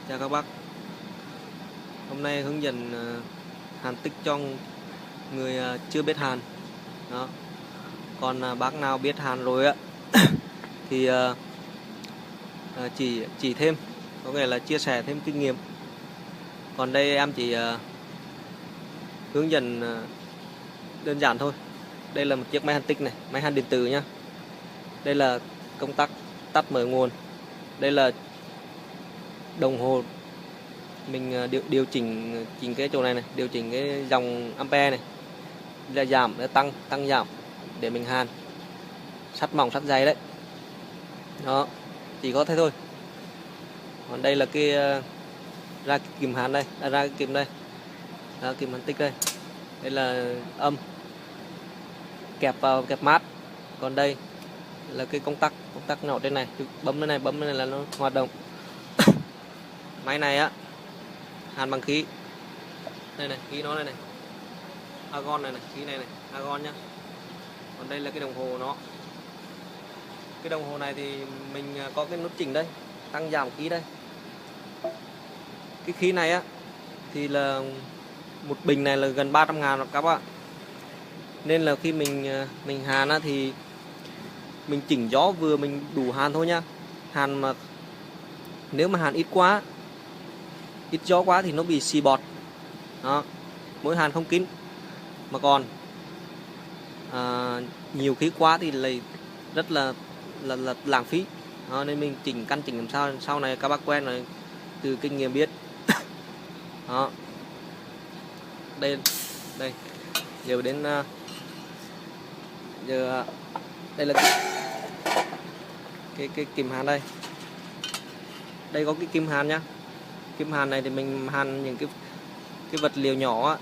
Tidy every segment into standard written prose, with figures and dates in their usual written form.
Chào các bác. Hôm nay hướng dẫn hàn tích cho người chưa biết hàn. Đó. Còn bác nào biết hàn rồi á thì chỉ thêm, có nghĩa là chia sẻ thêm kinh nghiệm. Còn đây em chỉ hướng dẫn đơn giản thôi. Đây là một chiếc máy hàn tích này, máy hàn điện tử nhá. Đây là công tắc tắt mở nguồn. Đây là đồng hồ mình điều chỉnh cái chỗ này này, điều chỉnh cái dòng ampere này, là giảm, là tăng giảm để mình hàn sắt mỏng sắt dày đấy. Đó, chỉ có thế thôi. Còn đây là cái ra cái kìm hàn đây, ra cái kìm đây, ra kìm hàn tích đây. Đây là âm kẹp vào kẹp mát. Còn đây là cái công tắc nhỏ trên này, bấm cái này, bấm cái này là nó hoạt động. Máy này á hàn bằng khí. Đây này, khí nó đây này, argon này này, khí này này, argon nhá. Còn đây là cái đồng hồ nó. Cái đồng hồ này thì mình có cái nút chỉnh đây, tăng giảm khí đây. Cái khí này á thì là một bình này là gần 300.000 các bạn. Nên là khi mình hàn á thì mình chỉnh gió vừa mình đủ hàn thôi nhá. Hàn mà nếu mà hàn ít quá, ít gió quá thì nó bị xì bọt. Đó, mỗi hàn không kín. Mà còn nhiều khí quá thì lại rất là lãng phí. Đó, nên mình căn chỉnh làm sao sau này các bác quen rồi, từ kinh nghiệm biết. Đó, đây giờ đến giờ đây là cái kìm hàn đây. Đây có cái kim hàn nhá. Kim hàn này thì mình hàn những cái vật liệu nhỏ á,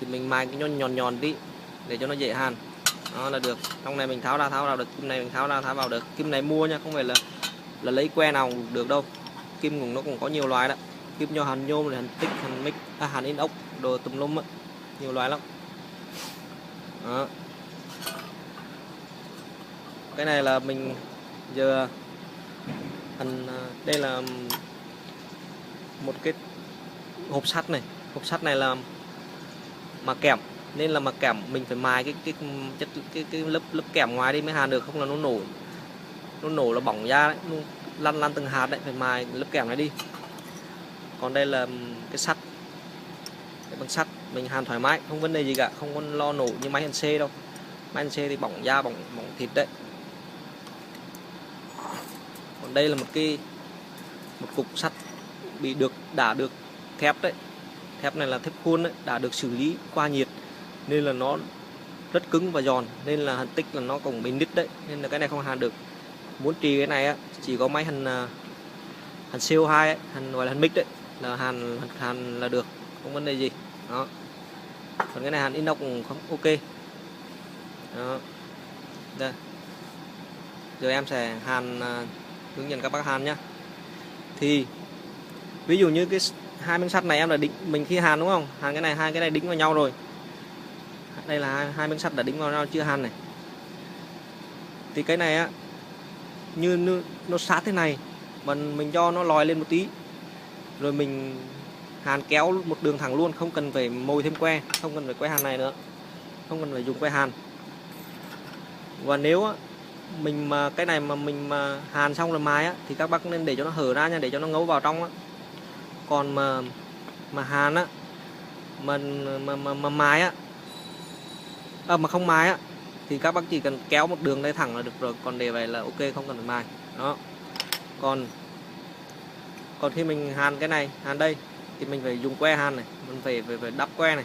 thì mình mài cái nhọn tí để cho nó dễ hàn. Đó là được. Trong này mình tháo ra được, kim này mình tháo ra tháo vào được. Kim này mua nha, không phải là lấy que nào cũng được đâu. Kim nó cũng có nhiều loại đó. Kim nho, hàn nhôm, hàn tích, hàn mic, hàn inox, đồ tùm lum á, nhiều loại lắm. Đó. Cái này là mình giờ đây là một cái hộp sắt này. Hộp sắt này là mà kẽm, nên là mà kẽm mình phải mài cái lớp kẽm ngoài đi mới hàn được, không là nó nổ là bỏng da đấy, nó lăn từng hạt đấy, phải mài lớp kẽm này đi. Còn đây là cái sắt, cái bằng sắt mình hàn thoải mái, không vấn đề gì cả, không có lo nổ như máy hàn C đâu. Máy hàn C thì bỏng da, bỏng thịt đấy. Còn đây là một cục sắt đã được thép đấy. Thép này là thép khuôn đấy, đã được xử lý qua nhiệt nên là nó rất cứng và giòn, nên là hàn tích là nó cũng bị nứt đấy, nên là cái này không hàn được. Muốn trì cái này á, chỉ có máy hàn CO2 ấy, gọi là hàn mic đấy, là hàn là được, không vấn đề gì. Đó. Còn cái này hàn inox cũng không ok. Đó. Đây. Giờ em sẽ hướng dẫn các bác hàn nhá. Thì ví dụ như cái hai miếng sắt này em là mình khi hàn đúng không? Hàn cái này, hai cái này đính vào nhau rồi. Đây là hai miếng sắt đã đính vào nhau chưa hàn này. Thì cái này á, như nó sát thế này, mà mình cho nó lòi lên một tí, rồi mình hàn kéo một đường thẳng luôn, không cần phải mồi thêm que, không cần phải que hàn này nữa, không cần phải dùng que hàn. Và nếu á, cái này mà mình hàn xong rồi mài á, thì các bác nên để cho nó hở ra nha, để cho nó ngấu vào trong á. Còn mà hàn á, mà mài á, mà không mài á, thì các bác chỉ cần kéo một đường đây thẳng là được rồi. Còn để vậy là ok, không cần phải mài. Đó. Còn khi mình hàn cái này, hàn đây, thì mình phải dùng que hàn này, mình phải đắp que này,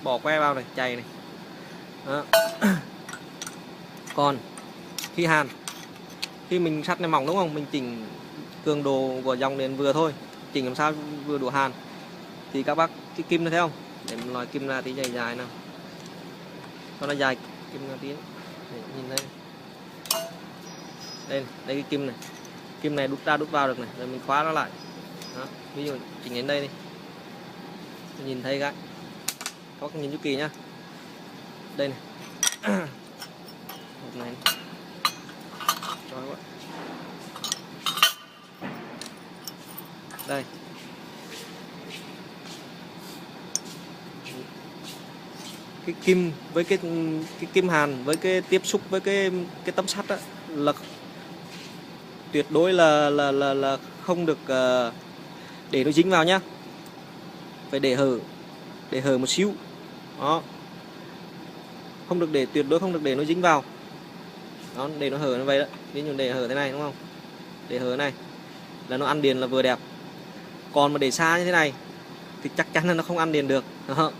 bỏ que vào này, chày này. Đó. Còn khi mình sắt này mỏng đúng không, mình chỉnh cường độ của dòng đến vừa thôi, chỉnh làm sao vừa đủ hàn. Thì các bác cái kim này thấy không, để mình lòi kim ra tí dài nào, cho nó dài kim ra tí đấy. Để nhìn thấy đây cái kim này đút ra đút vào được này, rồi mình khóa nó lại. Đó. Ví dụ chỉnh đến đây đi, nhìn thấy cái các bác nhìn chú kỳ nhá. Đây này hộp này trói quá. Đây. Cái kim với cái kim hàn với cái tiếp xúc với cái tấm sắt á, là tuyệt đối là không được để nó dính vào nhá. Phải để hở một xíu. Đó. Không được để, tuyệt đối không được để nó dính vào. Đó, để nó hở như vậy đó. Ví dụ để hở thế này đúng không? Để hở này là nó ăn điện là vừa đẹp. Còn mà để xa như thế này thì chắc chắn là nó không ăn điện được. Đó.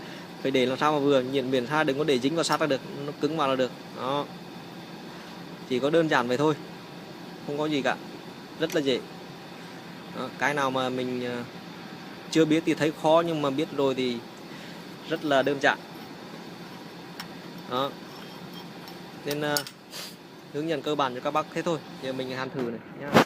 Phải để làm sao mà vừa, nhiệt biển xa, đừng có để dính vào sắt là được, nó cứng vào là được. Đó. Chỉ có đơn giản vậy thôi, không có gì cả, rất là dễ. Đó. Cái nào mà mình chưa biết thì thấy khó, nhưng mà biết rồi thì rất là đơn giản. Đó. Nên hướng dẫn cơ bản cho các bác thế thôi. Giờ mình hàn thử này nhá.